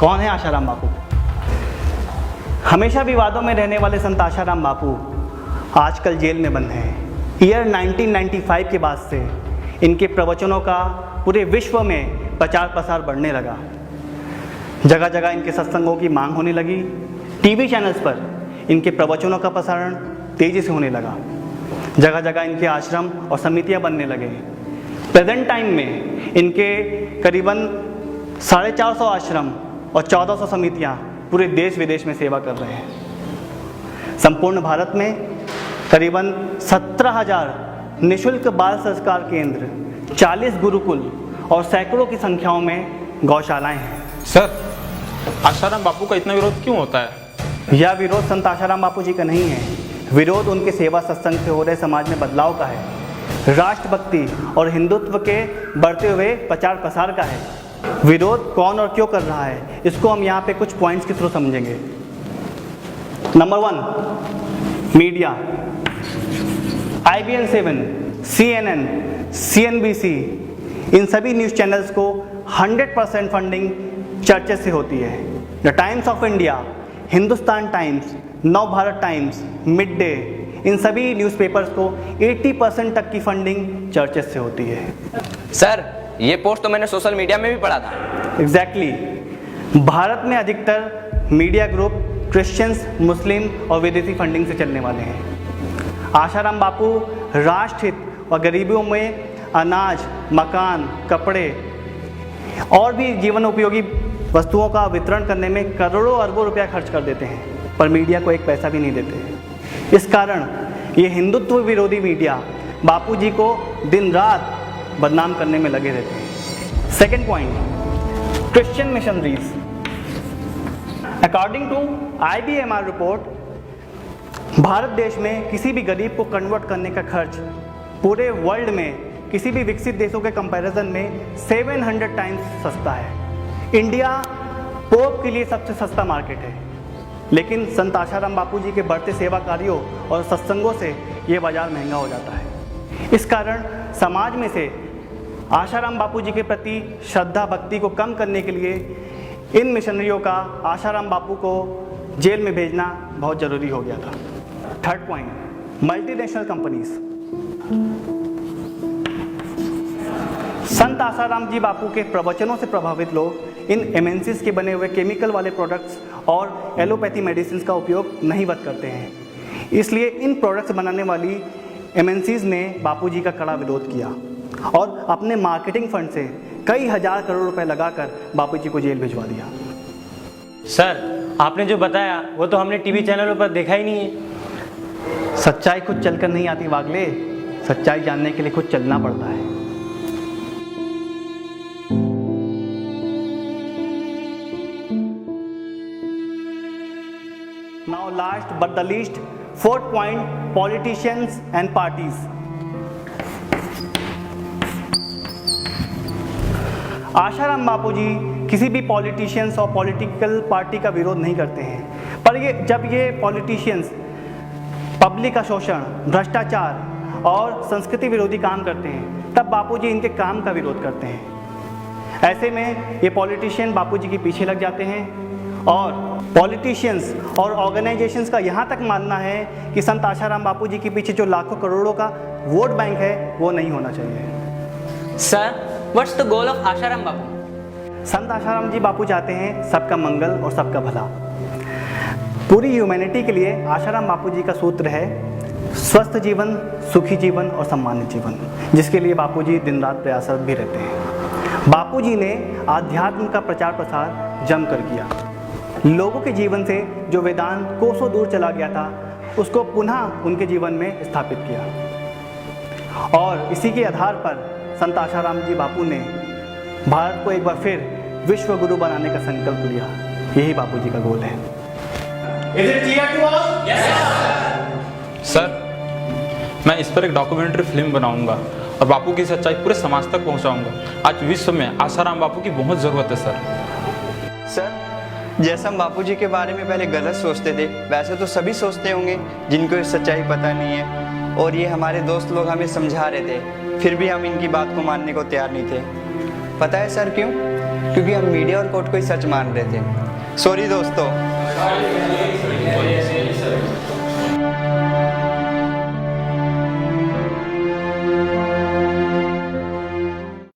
कौन है आशाराम बापू? हमेशा विवादों में रहने वाले संत आशाराम बापू आजकल जेल में बंद हैं। ईयर 1995 के बाद से इनके प्रवचनों का पूरे विश्व में प्रचार प्रसार बढ़ने लगा। जगह जगह इनके सत्संगों की मांग होने लगी। टीवी चैनल्स पर इनके प्रवचनों का प्रसारण तेज़ी से होने लगा। जगह जगह इनके आश्रम और समितियां बनने लगे। प्रेजेंट टाइम में इनके करीबन 450 आश्रम और 1400 समितियां पूरे देश विदेश में सेवा कर रहे हैं। संपूर्ण भारत में करीबन 17,000 निःशुल्क बाल संस्कार केंद्र, 40 गुरुकुल और सैकड़ों की संख्याओं में गौशालाएं हैं। सर, आशाराम बापू का इतना विरोध क्यों होता है? यह विरोध संत आशाराम बापू जी का नहीं है। विरोध उनके सेवा सत्संग से हो रहे समाज में बदलाव का है, राष्ट्रभक्ति और हिंदुत्व के बढ़ते हुए प्रचार प्रसार का है। विरोध कौन और क्यों कर रहा है, इसको हम यहाँ पे कुछ पॉइंट्स के थ्रू समझेंगे। Number 1, media. IBN7, CNN, CNBC, इन सभी न्यूज़ चैनल्स को 100% फंडिंग चर्चेस से होती है। The times of India, Hindustan times, नव भारत टाइम्स, मिड डे, इन सभी न्यूज़पेपर्स को 80% तक की फंडिंग चर्चेस से होती है। सर, ये पोस्ट तो मैंने सोशल मीडिया में भी पढ़ा था। एग्जैक्टली। भारत में अधिकतर मीडिया ग्रुप क्रिश्चियंस, मुस्लिम और विदेशी फंडिंग से चलने वाले हैं। आशाराम बापू राष्ट्रहित और गरीबों में अनाज, मकान, कपड़े और भी जीवन उपयोगी वस्तुओं का वितरण करने में करोड़ों अरबों रुपया खर्च कर देते हैं, पर मीडिया को एक पैसा भी नहीं देते। इस कारण ये हिंदुत्व विरोधी मीडिया बापू जी को दिन रात बदनाम करने में लगे रहते हैं। Second point, Christian missionaries. According to IBMR report, Bharat देश में किसी भी गरीब को कन्वर्ट करने का खर्च पूरे वर्ल्ड में किसी भी विकसित देशों के कंपैरिजन में 700 टाइम्स सस्ता है। इंडिया पोप के लिए सबसे सस्ता मार्केट है, लेकिन संत आशाराम बापू जी के बढ़ते सेवा कार्यों और सत्संगों से ये बाजार महंगा हो जाता है। इस कारण समाज में से आशाराम बापू जी के प्रति श्रद्धा भक्ति को कम करने के लिए इन मिशनरियों का आशाराम बापू को जेल में भेजना बहुत ज़रूरी हो गया था। Third point, multinational companies. संत आशाराम जी बापू के प्रवचनों से प्रभावित लोग इन MNCs के बने हुए केमिकल वाले प्रोडक्ट्स और एलोपैथी मेडिसिन का उपयोग नहीं वत करते हैं। इसलिए इन प्रोडक्ट्स बनाने वाली MNCs ने बापू जी का कड़ा विरोध किया और अपने मार्केटिंग फंड से कई हजार करोड़ रुपए लगाकर बापू जी को जेल भिजवा दिया। सर, आपने जो बताया वो तो हमने टीवी चैनलों पर देखा ही नहीं है। सच्चाई खुद चलकर नहीं आती वागले, सच्चाई जानने के लिए खुद चलना पड़ता है। Now last but the least, fourth point, politicians and parties. Asaram बापू जी किसी भी पॉलिटिशियंस और पॉलिटिकल पार्टी का विरोध नहीं करते हैं, पर जब ये पॉलिटिशियंस पब्लिक का शोषण, भ्रष्टाचार और संस्कृति विरोधी काम करते हैं, तब बापू जी इनके काम का विरोध करते हैं। ऐसे में ये पॉलिटिशियन बापू जी के पीछे लग जाते हैं और पॉलिटिशियंस और ऑर्गेनाइजेशंस का यहाँ तक मानना है कि संत आशाराम बापू जी के पीछे जो लाखों करोड़ों का वोट बैंक है वो नहीं होना चाहिए। Sir, what's the goal of Asaram Bapu? संत आशाराम जी बापू चाहते हैं सबका मंगल और सबका भला। पूरी ह्यूमैनिटी के लिए आशाराम बापू जी का सूत्र है स्वस्थ जीवन, सुखी जीवन और सम्मानित जीवन, जिसके लिए बापू जी दिन रात प्रयासरत भी रहते हैं। बापू जी ने आध्यात्म का प्रचार प्रसार जमकर किया। लोगों के जीवन से जो वेदांत कोसों दूर चला गया था, उसको पुनः उनके जीवन में स्थापित किया और इसी के आधार पर संत आशाराम जी बापू ने भारत को एक बार फिर विश्व गुरु बनाने का संकल्प लिया। यही बापू जी का गोल है। सर, मैं इस पर एक डॉक्यूमेंट्री फिल्म बनाऊंगा और बापू की सच्चाई पूरे समाज तक पहुंचाऊंगा। आज विश्व में आशाराम बापू की बहुत ज़रूरत है सर, जैसा हम बापू जी के बारे में पहले गलत सोचते थे, वैसे तो सभी सोचते होंगे जिनको ये सच्चाई पता नहीं है। और ये हमारे दोस्त लोग हमें समझा रहे थे, फिर भी हम इनकी बात को मानने को तैयार नहीं थे। पता है सर क्यों? क्योंकि हम मीडिया और कोर्ट को ही सच मान रहे थे। सॉरी दोस्तों।